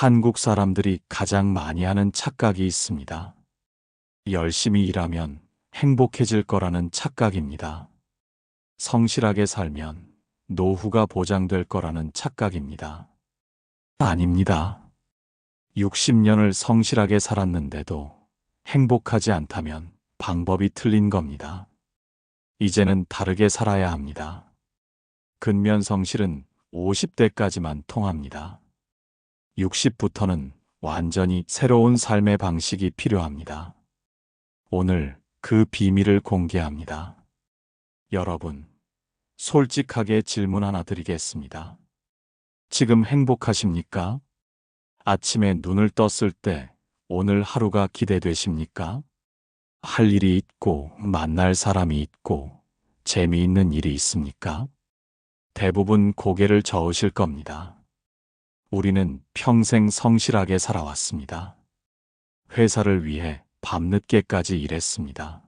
한국 사람들이 가장 많이 하는 착각이 있습니다. 열심히 일하면 행복해질 거라는 착각입니다. 성실하게 살면 노후가 보장될 거라는 착각입니다. 아닙니다. 60년을 성실하게 살았는데도 행복하지 않다면 방법이 틀린 겁니다. 이제는 다르게 살아야 합니다. 근면성실은 50대까지만 통합니다. 60부터는 완전히 새로운 삶의 방식이 필요합니다. 오늘 그 비밀을 공개합니다. 여러분, 솔직하게 질문 하나 드리겠습니다. 지금 행복하십니까? 아침에 눈을 떴을 때 오늘 하루가 기대되십니까? 할 일이 있고 만날 사람이 있고 재미있는 일이 있습니까? 대부분 고개를 저으실 겁니다. 우리는 평생 성실하게 살아왔습니다. 회사를 위해 밤늦게까지 일했습니다.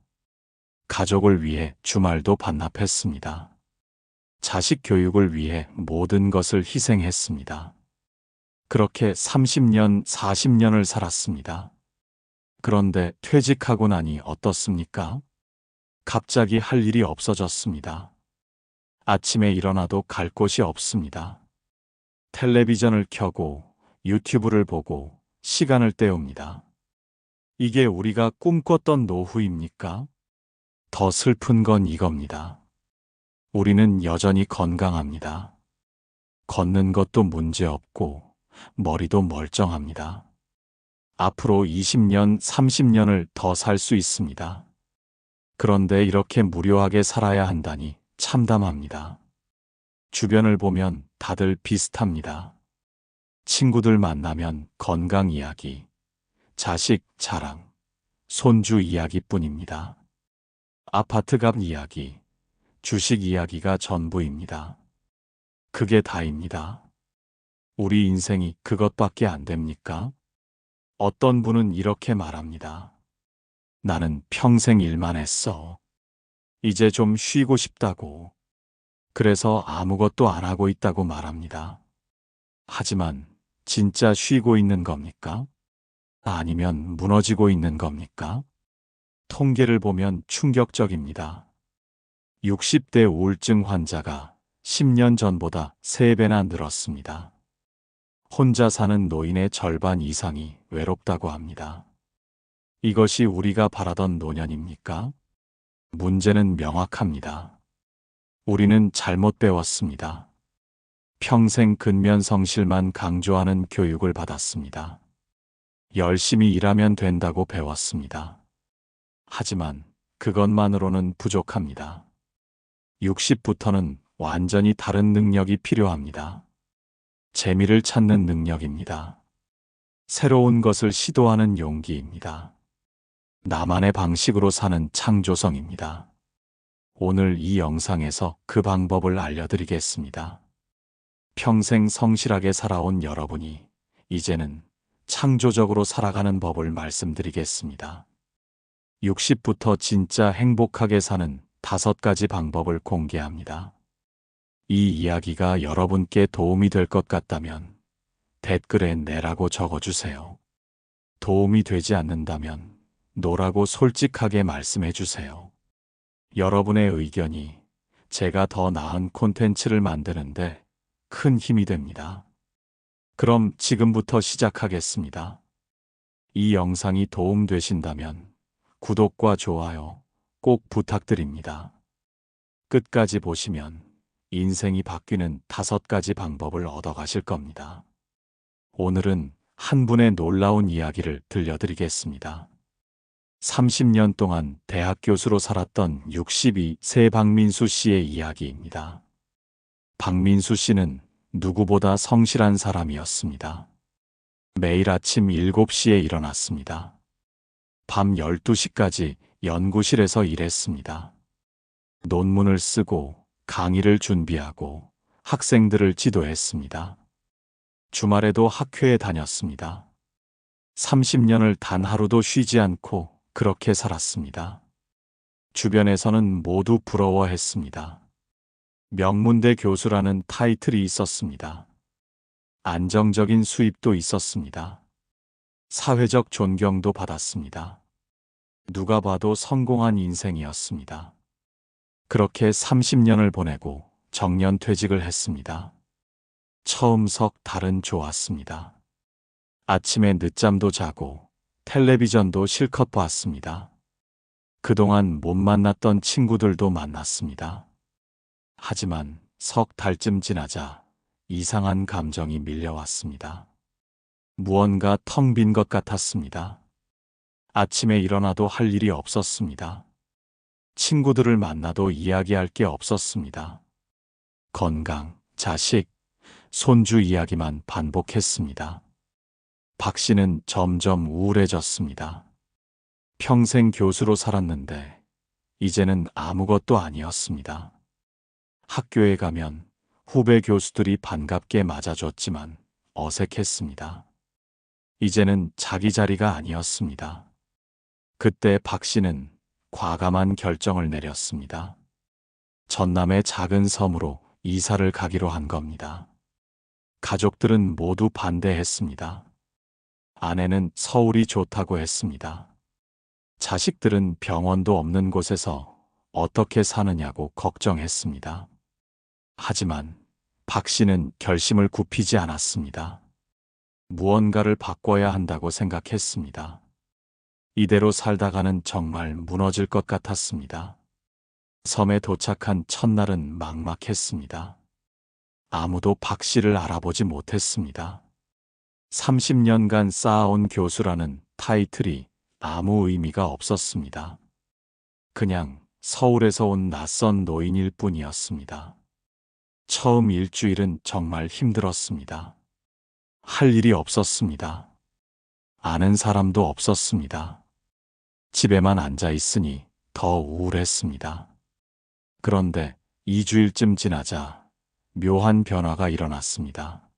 가족을 위해 주말도 반납했습니다. 자식 교육을 위해 모든 것을 희생했습니다. 그렇게 30년, 40년을 살았습니다. 그런데 퇴직하고 나니 어떻습니까? 갑자기 할 일이 없어졌습니다. 아침에 일어나도 갈 곳이 없습니다. 텔레비전을 켜고 유튜브를 보고 시간을 때웁니다. 이게 우리가 꿈꿨던 노후입니까? 더 슬픈 건 이겁니다. 우리는 여전히 건강합니다. 걷는 것도 문제없고 머리도 멀쩡합니다. 앞으로 20년, 30년을 더 살 수 있습니다. 그런데 이렇게 무료하게 살아야 한다니 참담합니다. 주변을 보면 다들 비슷합니다. 친구들 만나면 건강 이야기, 자식 자랑, 손주 이야기뿐입니다. 아파트값 이야기, 주식 이야기가 전부입니다. 그게 다입니다. 우리 인생이 그것밖에 안 됩니까? 어떤 분은 이렇게 말합니다. 나는 평생 일만 했어. 이제 좀 쉬고 싶다고. 그래서 아무것도 안 하고 있다고 말합니다. 하지만 진짜 쉬고 있는 겁니까? 아니면 무너지고 있는 겁니까? 통계를 보면 충격적입니다. 60대 우울증 환자가 10년 전보다 3배나 늘었습니다. 혼자 사는 노인의 절반 이상이 외롭다고 합니다. 이것이 우리가 바라던 노년입니까? 문제는 명확합니다. 우리는 잘못 배웠습니다. 평생 근면성실만 강조하는 교육을 받았습니다. 열심히 일하면 된다고 배웠습니다. 하지만 그것만으로는 부족합니다. 60부터는 완전히 다른 능력이 필요합니다. 재미를 찾는 능력입니다. 새로운 것을 시도하는 용기입니다. 나만의 방식으로 사는 창조성입니다. 오늘 이 영상에서 그 방법을 알려드리겠습니다. 평생 성실하게 살아온 여러분이 이제는 창조적으로 살아가는 법을 말씀드리겠습니다. 60부터 진짜 행복하게 사는 5가지 방법을 공개합니다. 이 이야기가 여러분께 도움이 될 것 같다면 댓글에 네라고 적어주세요. 도움이 되지 않는다면 노라고 솔직하게 말씀해 주세요. 여러분의 의견이 제가 더 나은 콘텐츠를 만드는데 큰 힘이 됩니다. 그럼 지금부터 시작하겠습니다. 이 영상이 도움되신다면 구독과 좋아요 꼭 부탁드립니다. 끝까지 보시면 인생이 바뀌는 5가지 방법을 얻어가실 겁니다. 오늘은 한 분의 놀라운 이야기를 들려드리겠습니다. 30년 동안 대학 교수로 살았던 62세 박민수 씨의 이야기입니다. 박민수 씨는 누구보다 성실한 사람이었습니다. 매일 아침 7시에 일어났습니다. 밤 12시까지 연구실에서 일했습니다. 논문을 쓰고 강의를 준비하고 학생들을 지도했습니다. 주말에도 학회에 다녔습니다. 30년을 단 하루도 쉬지 않고 그렇게 살았습니다. 주변에서는 모두 부러워했습니다. 명문대 교수라는 타이틀이 있었습니다. 안정적인 수입도 있었습니다. 사회적 존경도 받았습니다. 누가 봐도 성공한 인생이었습니다. 그렇게 30년을 보내고 정년 퇴직을 했습니다. 처음 석 달은 좋았습니다. 아침에 늦잠도 자고 텔레비전도 실컷 봤습니다. 그동안 못 만났던 친구들도 만났습니다. 하지만 석 달쯤 지나자 이상한 감정이 밀려왔습니다. 무언가 텅 빈 것 같았습니다. 아침에 일어나도 할 일이 없었습니다. 친구들을 만나도 이야기할 게 없었습니다. 건강, 자식, 손주 이야기만 반복했습니다. 박 씨는 점점 우울해졌습니다. 평생 교수로 살았는데 이제는 아무것도 아니었습니다. 학교에 가면 후배 교수들이 반갑게 맞아줬지만 어색했습니다. 이제는 자기 자리가 아니었습니다. 그때 박 씨는 과감한 결정을 내렸습니다. 전남의 작은 섬으로 이사를 가기로 한 겁니다. 가족들은 모두 반대했습니다. 아내는 서울이 좋다고 했습니다. 자식들은 병원도 없는 곳에서 어떻게 사느냐고 걱정했습니다. 하지만 박 씨는 결심을 굽히지 않았습니다. 무언가를 바꿔야 한다고 생각했습니다. 이대로 살다가는 정말 무너질 것 같았습니다. 섬에 도착한 첫날은 막막했습니다. 아무도 박 씨를 알아보지 못했습니다. 30년간 쌓아온 교수라는 타이틀이 아무 의미가 없었습니다. 그냥 서울에서 온 낯선 노인일 뿐이었습니다. 처음 일주일은 정말 힘들었습니다. 할 일이 없었습니다. 아는 사람도 없었습니다. 집에만 앉아 있으니 더 우울했습니다. 그런데 2주일쯤 지나자 묘한 변화가 일어났습니다.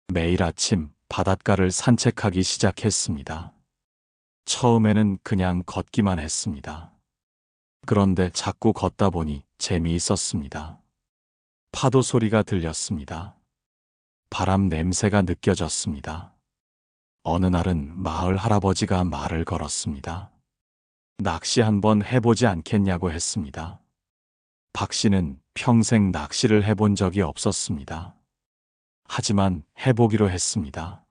매일 아침 바닷가를 산책하기 시작했습니다. 처음에는 그냥 걷기만 했습니다. 그런데 자꾸 걷다 보니 재미있었습니다. 파도 소리가 들렸습니다. 바람 냄새가 느껴졌습니다. 어느 날은 마을 할아버지가 말을 걸었습니다. 낚시 한번 해보지 않겠냐고 했습니다. 박 씨는 평생 낚시를 해본 적이 없었습니다. 하지만 해보기로 했습니다.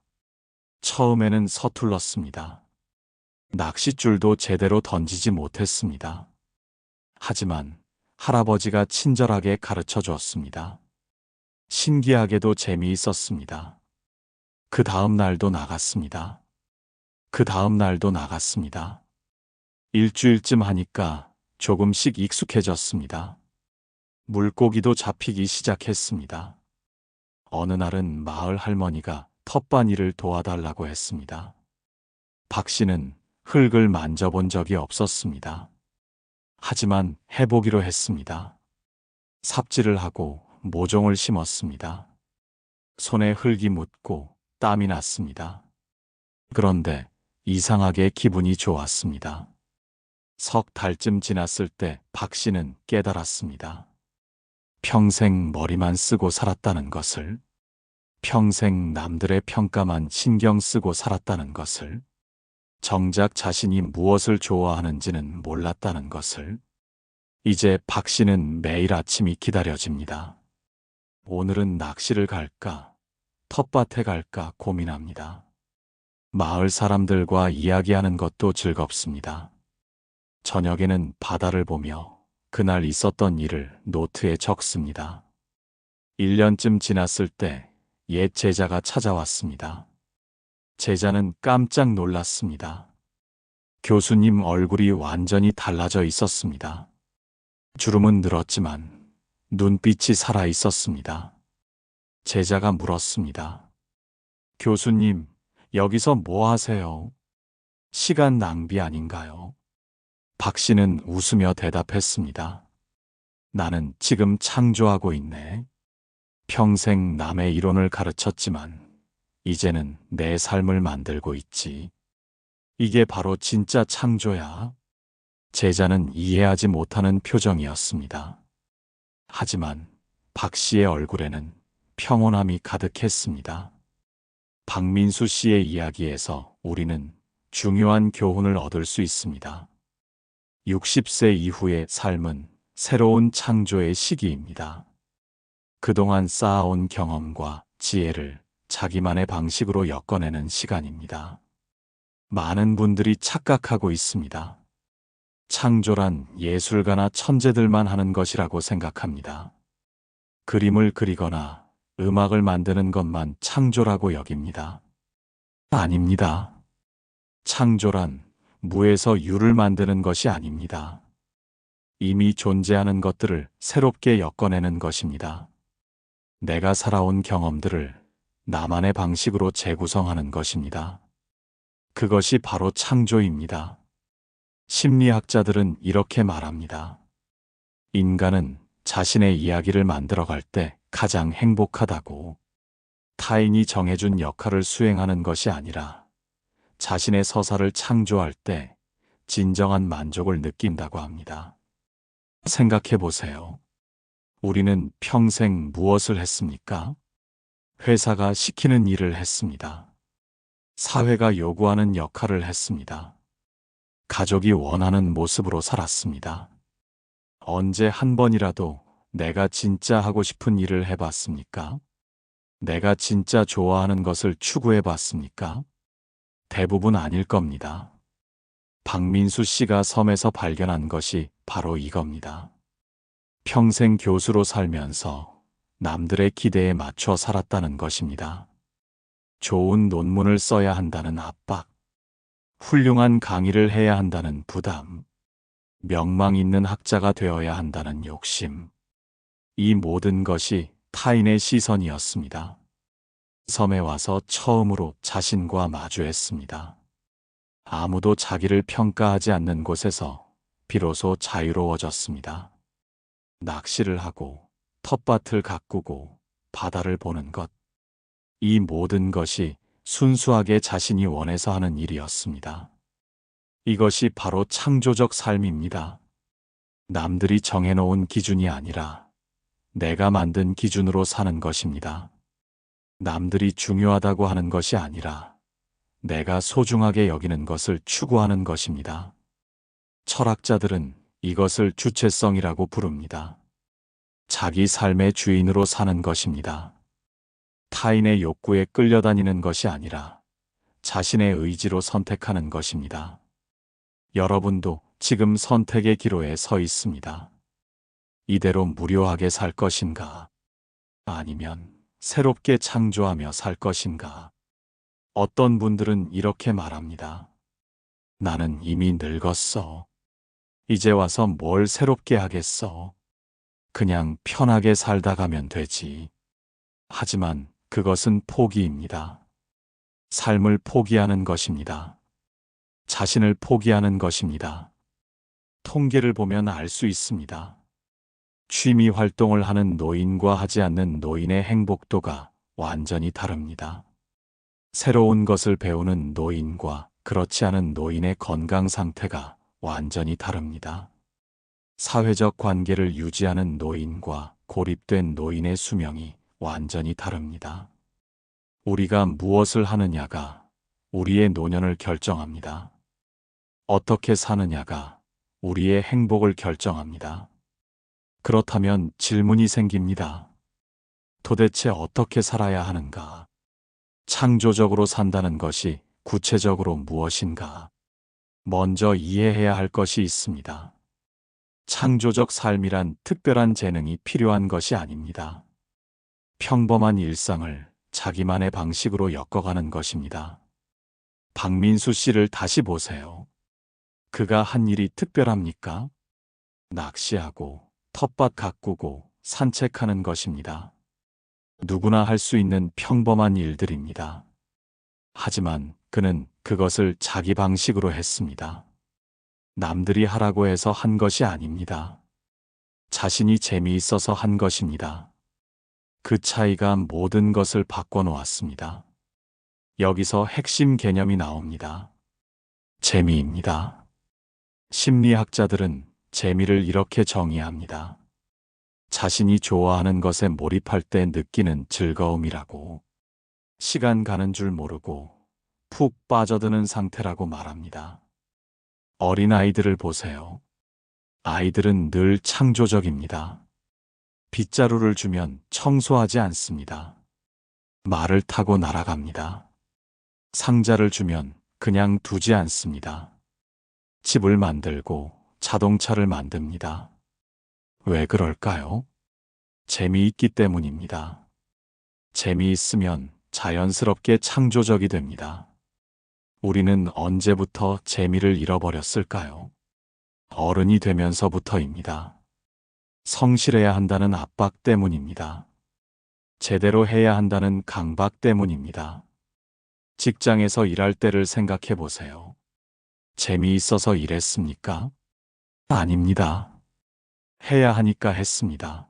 처음에는 서툴렀습니다. 낚싯줄도 제대로 던지지 못했습니다. 하지만 할아버지가 친절하게 가르쳐 주었습니다. 신기하게도 재미있었습니다. 그 다음 날도 나갔습니다. 그 다음 날도 나갔습니다. 일주일쯤 하니까 조금씩 익숙해졌습니다. 물고기도 잡히기 시작했습니다. 어느 날은 마을 할머니가 텃밭일을 도와달라고 했습니다. 박 씨는 흙을 만져본 적이 없었습니다. 하지만 해보기로 했습니다. 삽질을 하고 모종을 심었습니다. 손에 흙이 묻고 땀이 났습니다. 그런데 이상하게 기분이 좋았습니다. 석 달쯤 지났을 때 박 씨는 깨달았습니다. 평생 머리만 쓰고 살았다는 것을, 평생 남들의 평가만 신경 쓰고 살았다는 것을, 정작 자신이 무엇을 좋아하는지는 몰랐다는 것을, 이제 박 씨는 매일 아침이 기다려집니다. 오늘은 낚시를 갈까, 텃밭에 갈까 고민합니다. 마을 사람들과 이야기하는 것도 즐겁습니다. 저녁에는 바다를 보며 그날 있었던 일을 노트에 적습니다. 1년쯤 지났을 때 옛 제자가 찾아왔습니다. 제자는 깜짝 놀랐습니다. 교수님 얼굴이 완전히 달라져 있었습니다. 주름은 늘었지만 눈빛이 살아 있었습니다. 제자가 물었습니다. 교수님, 여기서 뭐 하세요? 시간 낭비 아닌가요? 박 씨는 웃으며 대답했습니다. 나는 지금 창조하고 있네. 평생 남의 이론을 가르쳤지만 이제는 내 삶을 만들고 있지. 이게 바로 진짜 창조야. 제자는 이해하지 못하는 표정이었습니다. 하지만 박 씨의 얼굴에는 평온함이 가득했습니다. 박민수 씨의 이야기에서 우리는 중요한 교훈을 얻을 수 있습니다. 60세 이후의 삶은 새로운 창조의 시기입니다. 그동안 쌓아온 경험과 지혜를 자기만의 방식으로 엮어내는 시간입니다. 많은 분들이 착각하고 있습니다. 창조란 예술가나 천재들만 하는 것이라고 생각합니다. 그림을 그리거나 음악을 만드는 것만 창조라고 여깁니다. 아닙니다. 창조란 무에서 유를 만드는 것이 아닙니다. 이미 존재하는 것들을 새롭게 엮어내는 것입니다. 내가 살아온 경험들을 나만의 방식으로 재구성하는 것입니다. 그것이 바로 창조입니다. 심리학자들은 이렇게 말합니다. 인간은 자신의 이야기를 만들어갈 때 가장 행복하다고. 타인이 정해준 역할을 수행하는 것이 아니라 자신의 서사를 창조할 때 진정한 만족을 느낀다고 합니다. 생각해 보세요. 우리는 평생 무엇을 했습니까? 회사가 시키는 일을 했습니다. 사회가 요구하는 역할을 했습니다. 가족이 원하는 모습으로 살았습니다. 언제 한 번이라도 내가 진짜 하고 싶은 일을 해봤습니까? 내가 진짜 좋아하는 것을 추구해봤습니까? 대부분 아닐 겁니다. 박민수 씨가 섬에서 발견한 것이 바로 이겁니다. 평생 교수로 살면서 남들의 기대에 맞춰 살았다는 것입니다. 좋은 논문을 써야 한다는 압박, 훌륭한 강의를 해야 한다는 부담, 명망 있는 학자가 되어야 한다는 욕심. 이 모든 것이 타인의 시선이었습니다. 섬에 와서 처음으로 자신과 마주했습니다. 아무도 자기를 평가하지 않는 곳에서 비로소 자유로워졌습니다. 낚시를 하고 텃밭을 가꾸고 바다를 보는 것. 이 모든 것이 순수하게 자신이 원해서 하는 일이었습니다. 이것이 바로 창조적 삶입니다. 남들이 정해놓은 기준이 아니라 내가 만든 기준으로 사는 것입니다. 남들이 중요하다고 하는 것이 아니라 내가 소중하게 여기는 것을 추구하는 것입니다. 철학자들은 이것을 주체성이라고 부릅니다. 자기 삶의 주인으로 사는 것입니다. 타인의 욕구에 끌려다니는 것이 아니라 자신의 의지로 선택하는 것입니다. 여러분도 지금 선택의 기로에 서 있습니다. 이대로 무료하게 살 것인가? 아니면 새롭게 창조하며 살 것인가? 어떤 분들은 이렇게 말합니다. 나는 이미 늙었어. 이제 와서 뭘 새롭게 하겠어. 그냥 편하게 살다 가면 되지. 하지만 그것은 포기입니다. 삶을 포기하는 것입니다. 자신을 포기하는 것입니다. 통계를 보면 알 수 있습니다. 취미 활동을 하는 노인과 하지 않는 노인의 행복도가 완전히 다릅니다. 새로운 것을 배우는 노인과 그렇지 않은 노인의 건강 상태가 완전히 다릅니다. 사회적 관계를 유지하는 노인과 고립된 노인의 수명이 완전히 다릅니다. 우리가 무엇을 하느냐가 우리의 노년을 결정합니다. 어떻게 사느냐가 우리의 행복을 결정합니다. 그렇다면 질문이 생깁니다. 도대체 어떻게 살아야 하는가? 창조적으로 산다는 것이 구체적으로 무엇인가? 먼저 이해해야 할 것이 있습니다. 창조적 삶이란 특별한 재능이 필요한 것이 아닙니다. 평범한 일상을 자기만의 방식으로 엮어가는 것입니다. 박민수 씨를 다시 보세요. 그가 한 일이 특별합니까? 낚시하고 텃밭 가꾸고 산책하는 것입니다. 누구나 할 수 있는 평범한 일들입니다. 하지만 그는 그것을 자기 방식으로 했습니다. 남들이 하라고 해서 한 것이 아닙니다. 자신이 재미있어서 한 것입니다. 그 차이가 모든 것을 바꿔놓았습니다. 여기서 핵심 개념이 나옵니다. 재미입니다. 심리학자들은 재미를 이렇게 정의합니다. 자신이 좋아하는 것에 몰입할 때 느끼는 즐거움이라고. 시간 가는 줄 모르고 푹 빠져드는 상태라고 말합니다. 어린아이들을 보세요. 아이들은 늘 창조적입니다. 빗자루를 주면 청소하지 않습니다. 말을 타고 날아갑니다. 상자를 주면 그냥 두지 않습니다. 집을 만들고 자동차를 만듭니다. 왜 그럴까요? 재미있기 때문입니다. 재미있으면 자연스럽게 창조적이 됩니다. 우리는 언제부터 재미를 잃어버렸을까요? 어른이 되면서부터입니다. 성실해야 한다는 압박 때문입니다. 제대로 해야 한다는 강박 때문입니다. 직장에서 일할 때를 생각해 보세요. 재미있어서 일했습니까? 아닙니다. 해야 하니까 했습니다.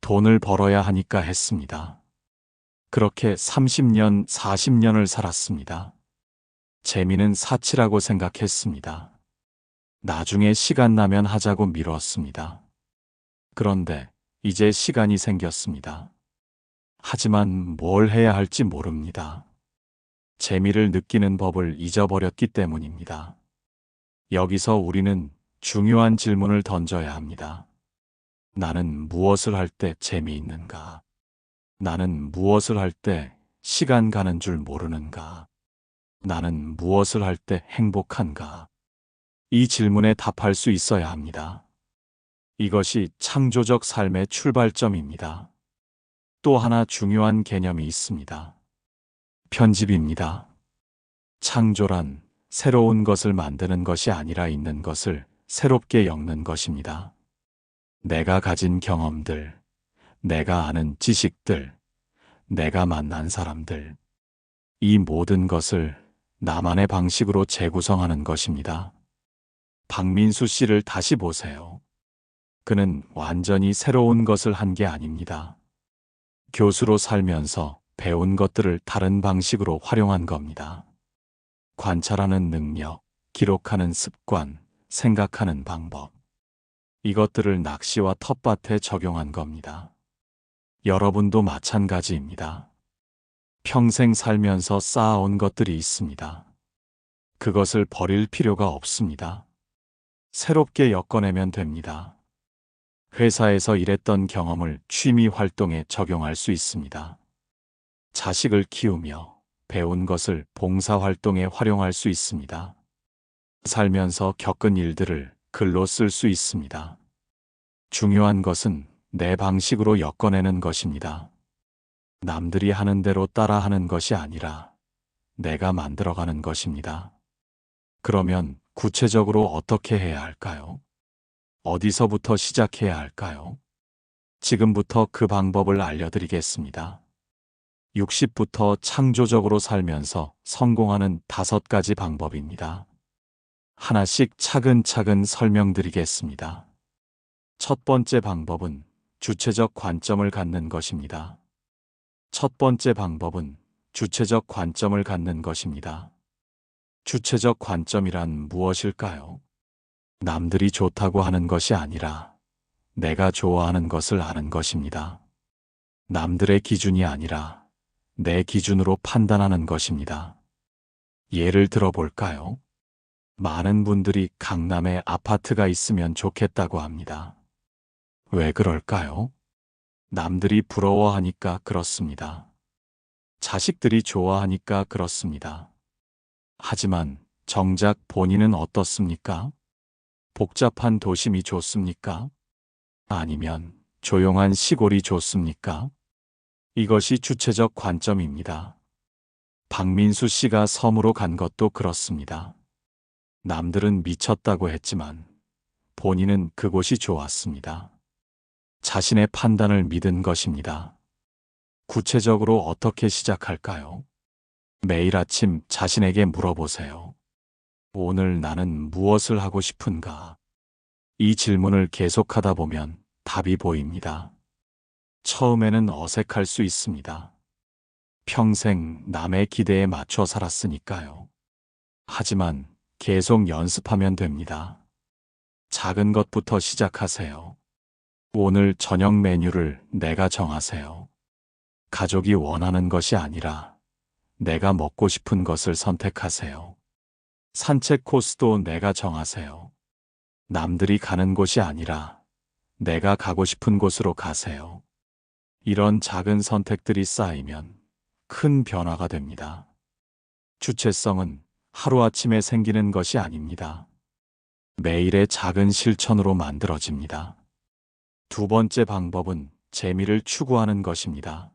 돈을 벌어야 하니까 했습니다. 그렇게 30년, 40년을 살았습니다. 재미는 사치라고 생각했습니다. 나중에 시간 나면 하자고 미뤘습니다. 그런데 이제 시간이 생겼습니다. 하지만 뭘 해야 할지 모릅니다. 재미를 느끼는 법을 잊어버렸기 때문입니다. 여기서 우리는 중요한 질문을 던져야 합니다. 나는 무엇을 할 때 재미있는가? 나는 무엇을 할 때 시간 가는 줄 모르는가? 나는 무엇을 할 때 행복한가? 이 질문에 답할 수 있어야 합니다. 이것이 창조적 삶의 출발점입니다. 또 하나 중요한 개념이 있습니다. 편집입니다. 창조란 새로운 것을 만드는 것이 아니라 있는 것을 새롭게 엮는 것입니다. 내가 가진 경험들, 내가 아는 지식들, 내가 만난 사람들, 이 모든 것을 나만의 방식으로 재구성하는 것입니다. 박민수 씨를 다시 보세요. 그는 완전히 새로운 것을 한 게 아닙니다. 교수로 살면서 배운 것들을 다른 방식으로 활용한 겁니다. 관찰하는 능력, 기록하는 습관, 생각하는 방법. 이것들을 낚시와 텃밭에 적용한 겁니다. 여러분도 마찬가지입니다. 평생 살면서 쌓아온 것들이 있습니다. 그것을 버릴 필요가 없습니다. 새롭게 엮어내면 됩니다. 회사에서 일했던 경험을 취미 활동에 적용할 수 있습니다. 자식을 키우며 배운 것을 봉사 활동에 활용할 수 있습니다. 살면서 겪은 일들을 글로 쓸 수 있습니다. 중요한 것은 내 방식으로 엮어내는 것입니다. 남들이 하는 대로 따라하는 것이 아니라 내가 만들어가는 것입니다. 그러면 구체적으로 어떻게 해야 할까요? 어디서부터 시작해야 할까요? 지금부터 그 방법을 알려드리겠습니다. 60부터 창조적으로 살면서 성공하는 5가지 방법입니다. 하나씩 차근차근 설명드리겠습니다. 첫 번째 방법은 주체적 관점을 갖는 것입니다. 첫 번째 방법은 주체적 관점을 갖는 것입니다. 주체적 관점이란 무엇일까요? 남들이 좋다고 하는 것이 아니라 내가 좋아하는 것을 아는 것입니다. 남들의 기준이 아니라 내 기준으로 판단하는 것입니다. 예를 들어 볼까요? 많은 분들이 강남에 아파트가 있으면 좋겠다고 합니다. 왜 그럴까요? 남들이 부러워하니까 그렇습니다. 자식들이 좋아하니까 그렇습니다. 하지만 정작 본인은 어떻습니까? 복잡한 도심이 좋습니까? 아니면 조용한 시골이 좋습니까? 이것이 주체적 관점입니다. 박민수 씨가 섬으로 간 것도 그렇습니다. 남들은 미쳤다고 했지만 본인은 그곳이 좋았습니다. 자신의 판단을 믿은 것입니다. 구체적으로 어떻게 시작할까요? 매일 아침 자신에게 물어보세요. 오늘 나는 무엇을 하고 싶은가? 이 질문을 계속하다 보면 답이 보입니다. 처음에는 어색할 수 있습니다. 평생 남의 기대에 맞춰 살았으니까요. 하지만 계속 연습하면 됩니다. 작은 것부터 시작하세요. 오늘 저녁 메뉴를 내가 정하세요. 가족이 원하는 것이 아니라 내가 먹고 싶은 것을 선택하세요. 산책 코스도 내가 정하세요. 남들이 가는 곳이 아니라 내가 가고 싶은 곳으로 가세요. 이런 작은 선택들이 쌓이면 큰 변화가 됩니다. 주체성은 하루아침에 생기는 것이 아닙니다. 매일의 작은 실천으로 만들어집니다. 두 번째 방법은 재미를 추구하는 것입니다.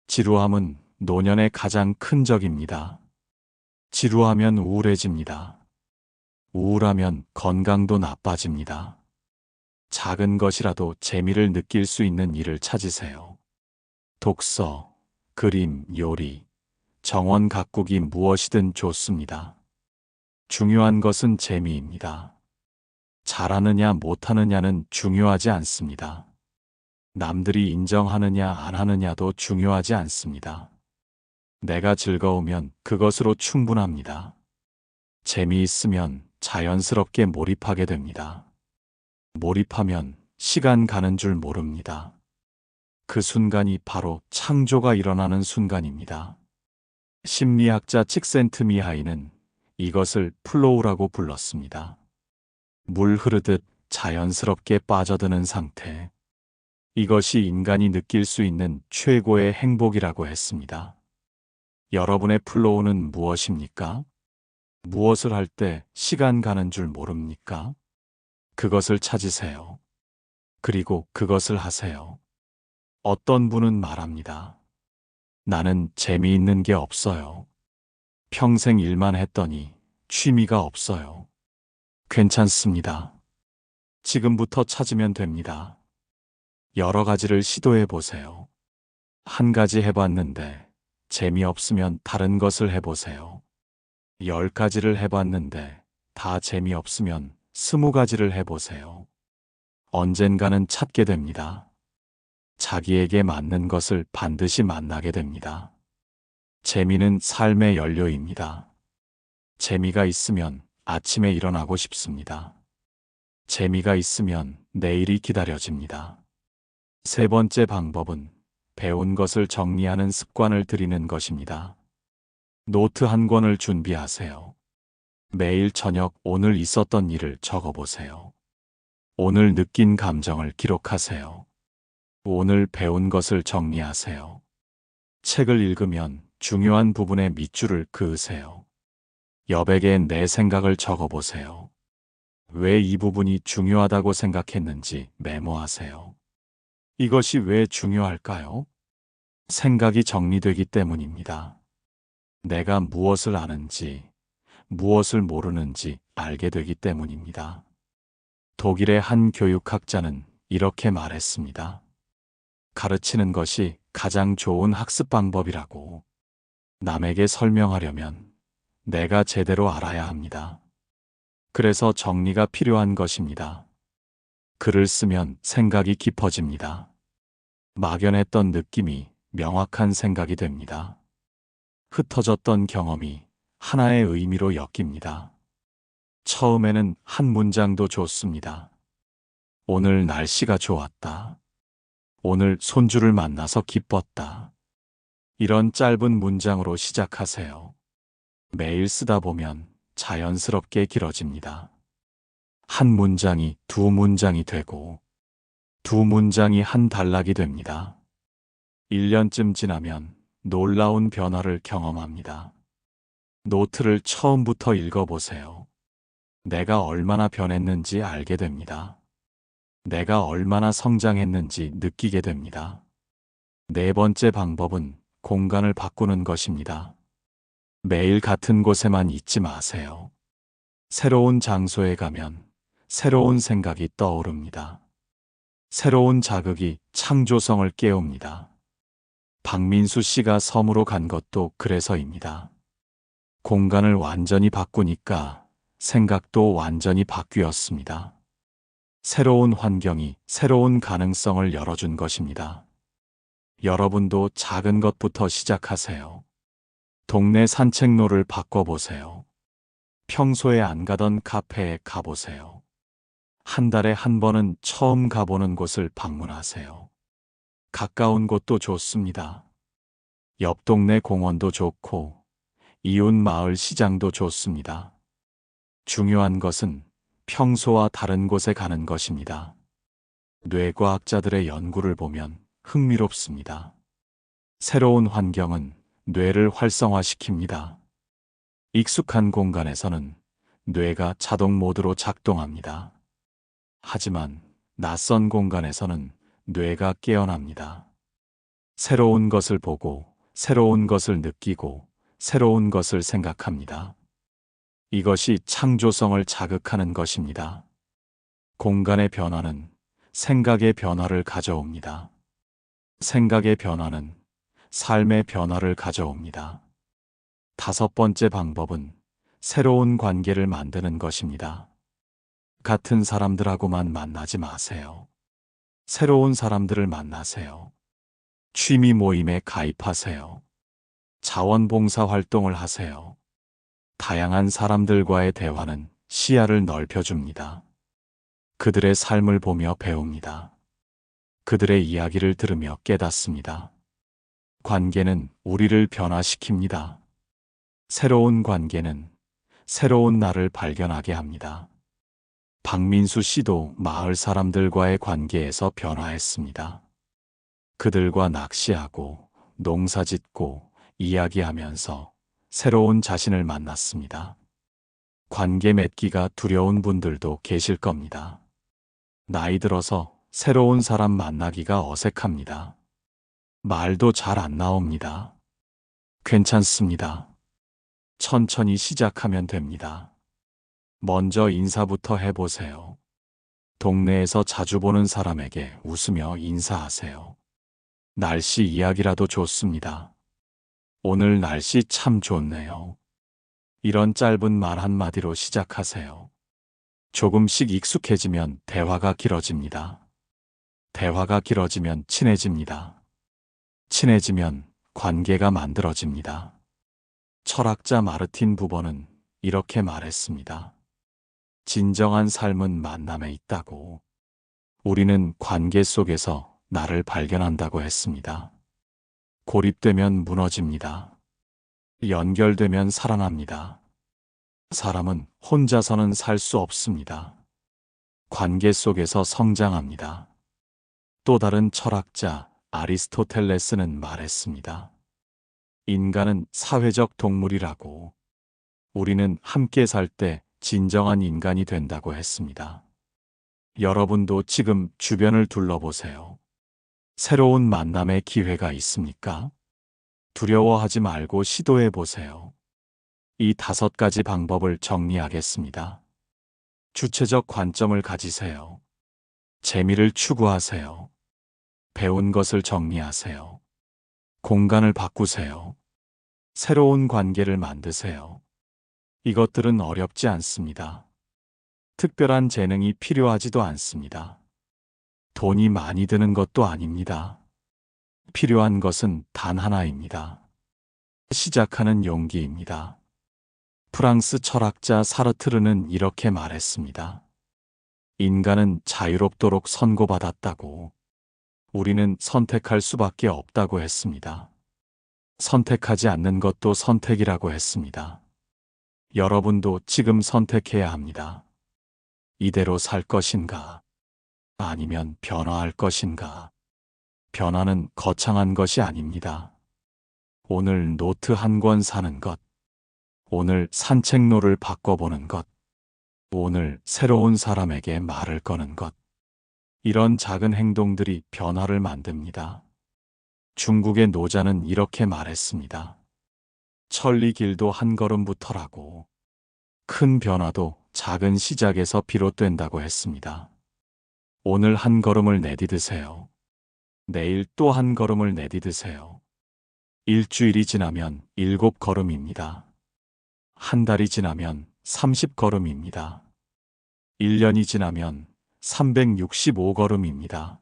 지루함은 노년의 가장 큰 적입니다. 지루하면 우울해집니다. 우울하면 건강도 나빠집니다. 작은 것이라도 재미를 느낄 수 있는 일을 찾으세요. 독서, 그림, 요리, 정원 가꾸기 무엇이든 좋습니다. 중요한 것은 재미입니다. 잘하느냐 못하느냐는 중요하지 않습니다. 남들이 인정하느냐 안 하느냐도 중요하지 않습니다. 내가 즐거우면 그것으로 충분합니다. 재미있으면 자연스럽게 몰입하게 됩니다. 몰입하면 시간 가는 줄 모릅니다. 그 순간이 바로 창조가 일어나는 순간입니다. 심리학자 칙센트미하이는 이것을 플로우라고 불렀습니다. 물 흐르듯 자연스럽게 빠져드는 상태. 이것이 인간이 느낄 수 있는 최고의 행복이라고 했습니다. 여러분의 플로우는 무엇입니까? 무엇을 할 때 시간 가는 줄 모릅니까? 그것을 찾으세요. 그리고 그것을 하세요. 어떤 분은 말합니다. 나는 재미있는 게 없어요. 평생 일만 했더니 취미가 없어요. 괜찮습니다. 지금부터 찾으면 됩니다. 여러 가지를 시도해 보세요. 한 가지 해봤는데 재미없으면 다른 것을 해보세요. 10가지를 해봤는데 다 재미없으면 20가지를 해보세요. 언젠가는 찾게 됩니다. 자기에게 맞는 것을 반드시 만나게 됩니다. 재미는 삶의 연료입니다. 재미가 있으면 아침에 일어나고 싶습니다. 재미가 있으면 내일이 기다려집니다. 세 번째 방법은 배운 것을 정리하는 습관을 들이는 것입니다. 노트 한 권을 준비하세요. 매일 저녁 오늘 있었던 일을 적어보세요. 오늘 느낀 감정을 기록하세요. 오늘 배운 것을 정리하세요. 책을 읽으면 중요한 부분에 밑줄을 그으세요. 여백에 내 생각을 적어보세요. 왜 이 부분이 중요하다고 생각했는지 메모하세요. 이것이 왜 중요할까요? 생각이 정리되기 때문입니다. 내가 무엇을 아는지, 무엇을 모르는지 알게 되기 때문입니다. 독일의 한 교육학자는 이렇게 말했습니다. 가르치는 것이 가장 좋은 학습 방법이라고. 남에게 설명하려면 내가 제대로 알아야 합니다. 그래서 정리가 필요한 것입니다. 글을 쓰면 생각이 깊어집니다. 막연했던 느낌이 명확한 생각이 됩니다. 흩어졌던 경험이 하나의 의미로 엮입니다. 처음에는 한 문장도 좋습니다. 오늘 날씨가 좋았다. 오늘 손주를 만나서 기뻤다. 이런 짧은 문장으로 시작하세요. 매일 쓰다 보면 자연스럽게 길어집니다. 한 문장이 두 문장이 되고 두 문장이 한 단락이 됩니다. 1년쯤 지나면 놀라운 변화를 경험합니다. 노트를 처음부터 읽어보세요. 내가 얼마나 변했는지 알게 됩니다. 내가 얼마나 성장했는지 느끼게 됩니다. 네 번째 방법은 공간을 바꾸는 것입니다. 매일 같은 곳에만 있지 마세요. 새로운 장소에 가면 새로운 생각이 떠오릅니다. 새로운 자극이 창조성을 깨웁니다. 박민수 씨가 섬으로 간 것도 그래서입니다. 공간을 완전히 바꾸니까 생각도 완전히 바뀌었습니다. 새로운 환경이 새로운 가능성을 열어준 것입니다. 여러분도 작은 것부터 시작하세요. 동네 산책로를 바꿔보세요. 평소에 안 가던 카페에 가보세요. 한 달에 한 번은 처음 가보는 곳을 방문하세요. 가까운 곳도 좋습니다. 옆 동네 공원도 좋고, 이웃 마을 시장도 좋습니다. 중요한 것은 평소와 다른 곳에 가는 것입니다. 뇌과학자들의 연구를 보면 흥미롭습니다. 새로운 환경은 뇌를 활성화시킵니다. 익숙한 공간에서는 뇌가 자동 모드로 작동합니다. 하지만 낯선 공간에서는 뇌가 깨어납니다. 새로운 것을 보고, 새로운 것을 느끼고, 새로운 것을 생각합니다. 이것이 창조성을 자극하는 것입니다. 공간의 변화는 생각의 변화를 가져옵니다. 생각의 변화는 삶의 변화를 가져옵니다. 다섯 번째 방법은 새로운 관계를 만드는 것입니다. 같은 사람들하고만 만나지 마세요. 새로운 사람들을 만나세요. 취미 모임에 가입하세요. 자원봉사 활동을 하세요. 다양한 사람들과의 대화는 시야를 넓혀줍니다. 그들의 삶을 보며 배웁니다. 그들의 이야기를 들으며 깨닫습니다. 관계는 우리를 변화시킵니다. 새로운 관계는 새로운 나를 발견하게 합니다. 박민수 씨도 마을 사람들과의 관계에서 변화했습니다. 그들과 낚시하고 농사짓고 이야기하면서 새로운 자신을 만났습니다. 관계 맺기가 두려운 분들도 계실 겁니다. 나이 들어서 새로운 사람 만나기가 어색합니다. 말도 잘 안 나옵니다. 괜찮습니다. 천천히 시작하면 됩니다. 먼저 인사부터 해보세요. 동네에서 자주 보는 사람에게 웃으며 인사하세요. 날씨 이야기라도 좋습니다. 오늘 날씨 참 좋네요. 이런 짧은 말 한마디로 시작하세요. 조금씩 익숙해지면 대화가 길어집니다. 대화가 길어지면 친해집니다. 친해지면 관계가 만들어집니다. 철학자 마르틴 부버는 이렇게 말했습니다. 진정한 삶은 만남에 있다고. 우리는 관계 속에서 나를 발견한다고 했습니다. 고립되면 무너집니다. 연결되면 살아납니다. 사람은 혼자서는 살 수 없습니다. 관계 속에서 성장합니다. 또 다른 철학자 아리스토텔레스는 말했습니다. 인간은 사회적 동물이라고. 우리는 함께 살 때 진정한 인간이 된다고 했습니다. 여러분도 지금 주변을 둘러보세요. 새로운 만남의 기회가 있습니까? 두려워하지 말고 시도해 보세요. 이 5가지 방법을 정리하겠습니다. 주체적 관점을 가지세요. 재미를 추구하세요. 배운 것을 정리하세요. 공간을 바꾸세요. 새로운 관계를 만드세요. 이것들은 어렵지 않습니다. 특별한 재능이 필요하지도 않습니다. 돈이 많이 드는 것도 아닙니다. 필요한 것은 단 하나입니다. 시작하는 용기입니다. 프랑스 철학자 사르트르는 이렇게 말했습니다. 인간은 자유롭도록 선고받았다고. 우리는 선택할 수밖에 없다고 했습니다. 선택하지 않는 것도 선택이라고 했습니다. 여러분도 지금 선택해야 합니다. 이대로 살 것인가? 아니면 변화할 것인가? 변화는 거창한 것이 아닙니다. 오늘 노트 한 권 사는 것, 오늘 산책로를 바꿔보는 것, 오늘 새로운 사람에게 말을 거는 것, 이런 작은 행동들이 변화를 만듭니다. 중국의 노자는 이렇게 말했습니다. 천리 길도 한 걸음부터라고. 큰 변화도 작은 시작에서 비롯된다고 했습니다. 오늘 한 걸음을 내디드세요. 내일 또 한 걸음을 내디드세요. 일주일이 지나면 7걸음입니다. 한 달이 지나면 30걸음입니다. 1년이 지나면 365걸음입니다.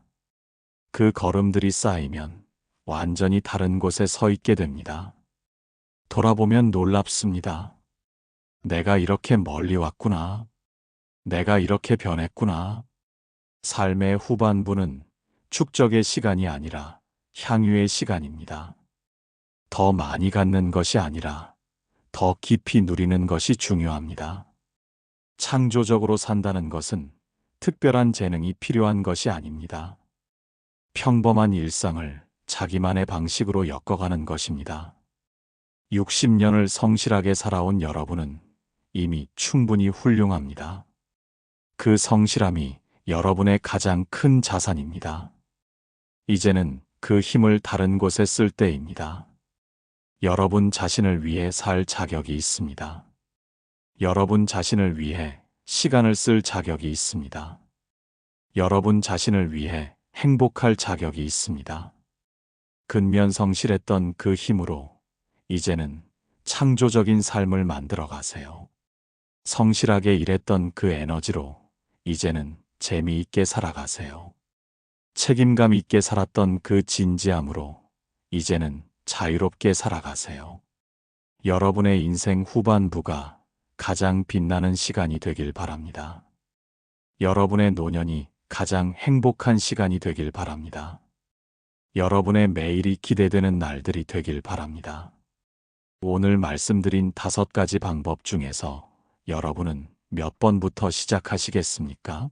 그 걸음들이 쌓이면 완전히 다른 곳에 서 있게 됩니다. 돌아보면 놀랍습니다. 내가 이렇게 멀리 왔구나. 내가 이렇게 변했구나. 삶의 후반부는 축적의 시간이 아니라 향유의 시간입니다. 더 많이 갖는 것이 아니라 더 깊이 누리는 것이 중요합니다. 창조적으로 산다는 것은 특별한 재능이 필요한 것이 아닙니다. 평범한 일상을 자기만의 방식으로 엮어가는 것입니다. 60년을 성실하게 살아온 여러분은 이미 충분히 훌륭합니다. 그 성실함이 여러분의 가장 큰 자산입니다. 이제는 그 힘을 다른 곳에 쓸 때입니다. 여러분 자신을 위해 살 자격이 있습니다. 여러분 자신을 위해 시간을 쓸 자격이 있습니다. 여러분 자신을 위해 행복할 자격이 있습니다. 근면 성실했던 그 힘으로 이제는 창조적인 삶을 만들어 가세요. 성실하게 일했던 그 에너지로 이제는 재미있게 살아가세요. 책임감 있게 살았던 그 진지함으로 이제는 자유롭게 살아가세요. 여러분의 인생 후반부가 가장 빛나는 시간이 되길 바랍니다. 여러분의 노년이 가장 행복한 시간이 되길 바랍니다. 여러분의 매일이 기대되는 날들이 되길 바랍니다. 오늘 말씀드린 5가지 방법 중에서 여러분은 몇 번부터 시작하시겠습니까?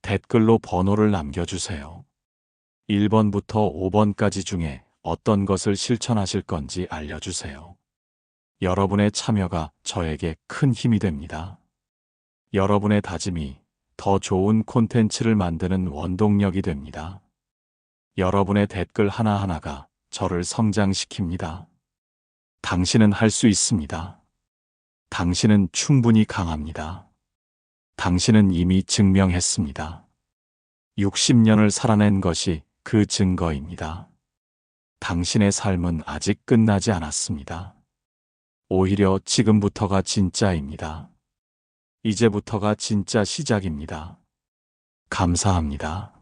댓글로 번호를 남겨주세요. 1번부터 5번까지 중에 어떤 것을 실천하실 건지 알려주세요. 여러분의 참여가 저에게 큰 힘이 됩니다. 여러분의 다짐이 더 좋은 콘텐츠를 만드는 원동력이 됩니다. 여러분의 댓글 하나하나가 저를 성장시킵니다. 당신은 할 수 있습니다. 당신은 충분히 강합니다. 당신은 이미 증명했습니다. 60년을 살아낸 것이 그 증거입니다. 당신의 삶은 아직 끝나지 않았습니다. 오히려 지금부터가 진짜입니다. 이제부터가 진짜 시작입니다. 감사합니다.